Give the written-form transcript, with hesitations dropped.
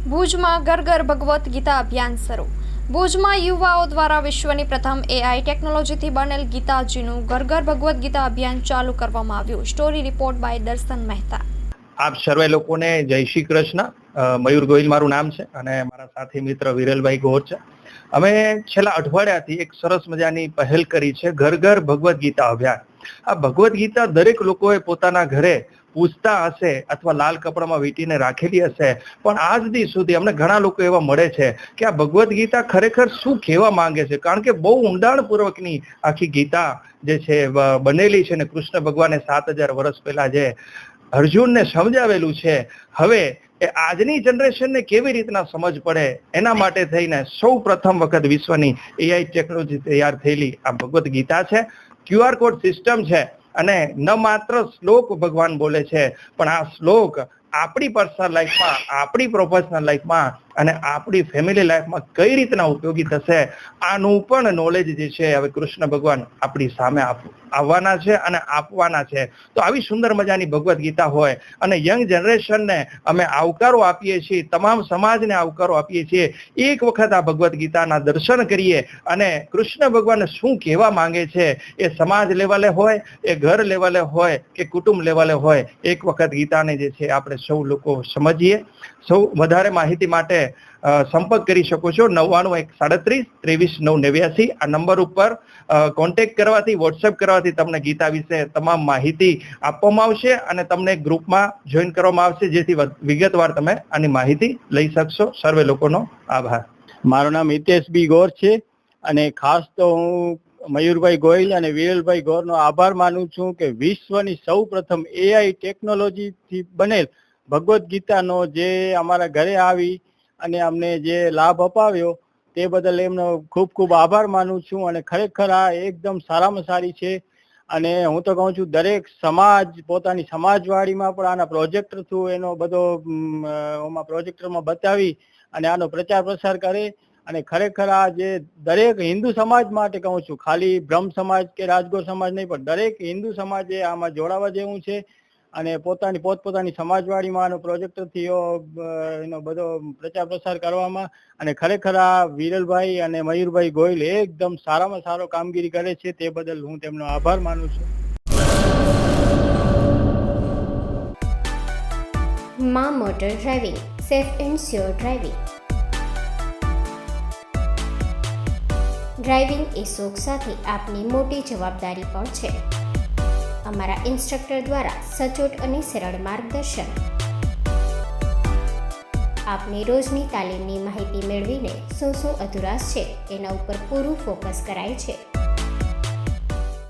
ભુજમાં ઘર ઘર ભગવદ્ ગીતા અભિયાન શરૂ. ભુજમાં યુવાઓ દ્વારા વિશ્વની પ્રથમ એઆઈ ટેકનોલોજીથી બનેલ ગીતાજીનું ઘર ઘર ભગવદ્ ગીતા અભિયાન ચાલુ કરવામાં આવ્યું. સ્ટોરી રિપોર્ટ બાય દર્શન મહેતા. આપ સર્વે લોકોને જય શ્રી કૃષ્ણ. મયુર ગોહિલ મારું નામ છે અને મારા સાથી મિત્ર વિરલભાઈ ગોર છે. અમે છેલ્લા અઠવાડિયાથી એક સરસ મજાની પહેલ કરી છે, ઘર ઘર ભગવદ્ ગીતા અભિયાન. આ ભગવદ્ ગીતા દરેક લોકોએ પોતાના ઘરે પૂછતા હશે અથવા લાલ કપડામાં વીંટીને રાખેલી હશે, પણ આજ દી સુધી અમને ઘણા લોકો એવા મળે છે કે આ ભગવદ્ ગીતા ખરેખર શું કહેવા માંગે છે, કારણ કે બહુ ઊંડાણપૂર્વકની આખી ગીતા જે છે બનેલી છે ને કૃષ્ણ ભગવાને 7000 વર્ષ પહેલા જે અર્જુનને સમજાવેલું છે, હવે એ આજની જનરેશનને કેવી રીતના સમજ પડે એના માટે થઈને સૌ પ્રથમ વખત વિશ્વની એઆઈ ટેકનોલોજી તૈયાર થયેલી આ ભગવદ્ ગીતા છે. QR કોડ સિસ્ટમ છે અને ન માત્ર શ્લોક ભગવાન બોલે છે, પણ આ શ્લોક આપણી પર્સનલ લાઈફમાં, આપણી પ્રોફેશનલ લાઈફમાં અને આપણી ફેમિલી લાઈફમાં કઈ રીતના ઉપયોગી થશે આનું પણ નોલેજ જે છે હવે કૃષ્ણ ભગવાન આપણી સામે આવવાના છે અને આપવાના છે. તો આવી સુંદર મજાની ભગવદ્ ગીતા હોય અને યંગ જનરેશનને અમે આવકારો આપીએ છીએ, તમામ સમાજને આવકારો આપીએ છીએ. એક વખત આ ભગવદ્ ગીતાના દર્શન કરીએ અને કૃષ્ણ ભગવાન શું કહેવા માંગે છે એ સમાજ લેવલે હોય, એ ઘર લેવલે હોય કે કુટુંબ લેવલે હોય, એક વખત ગીતાને જે છે આપણે સૌ લોકો સમજીએ. સૌ વધારે માહિતી માટે સંપર્ક કરી શકો છો 9913332989 આ નંબર ઉપર કોન્ટેક્ટ કરવાથી, વોટ્સએપ કરવાથી તમને ગીતા વિશે તમામ માહિતી આપવામાં આવશે અને તમને ગ્રુપમાં જોઈન કરવામાં આવશે, જેથી વિગતવાર તમે આની માહિતી લઈ શકશો. સર્વે લોકોનો આભાર. મારું નામ હિતેશ બી ગોર છે અને ખાસ તો હું મયુરભાઈ ગોહિલ અને વિરલભાઈ ગોરનો આભાર માનું છું કે વિશ્વની સૌ પ્રથમ એઆઈ ટેકનોલોજીથી બનેલ ભગવદ્ ગીતાનો જે અમારા ઘરે આવી અને અમને જે લાભ અપાવ્યો તે બદલ એમનો ખૂબ ખૂબ આભાર માનું છું. અને ખરેખર આ એકદમ સારામાં સારી છે અને હું તો કહું છું દરેક સમાજ પોતાની સમાજવાડીમાં પણ આના પ્રોજેક્ટર થ્રુ એનો બધો પ્રોજેક્ટરમાં બતાવી અને આનો પ્રચાર પ્રસાર કરે. અને ખરેખર આ જે દરેક હિન્દુ સમાજ માટે કહું છું, ખાલી બ્રહ્મ સમાજ કે રાજગોર સમાજ નહીં, પણ દરેક હિન્દુ સમાજે આમાં જોડાવા જેવું છે અને પોતપોતાની સમાજવાડીમાં આનો પ્રોજેક્ટરથી એનો બધો પ્રચાર પ્રસાર કરવામાં. અને ખરેખર આ વિરલભાઈ અને મયુરભાઈ ગોહિલ એકદમ સારામાં સારો કામગીરી કરે છે, તે બદલ હું તેમનો આભાર માનું છું. માં motor driving, safe and sure driving. Driving એ શોખ સાથે આપની મોટી જવાબદારી પણ છે. અમારા ઇન્સ્ટ્રક્ટર દ્વારા સચોટ અને સરળ માર્ગદર્શન. આપની રોજની તાલીમની માહિતી મેળવીને શું અધુરાશ છે એના ઉપર પૂરું ફોકસ કરાય છે.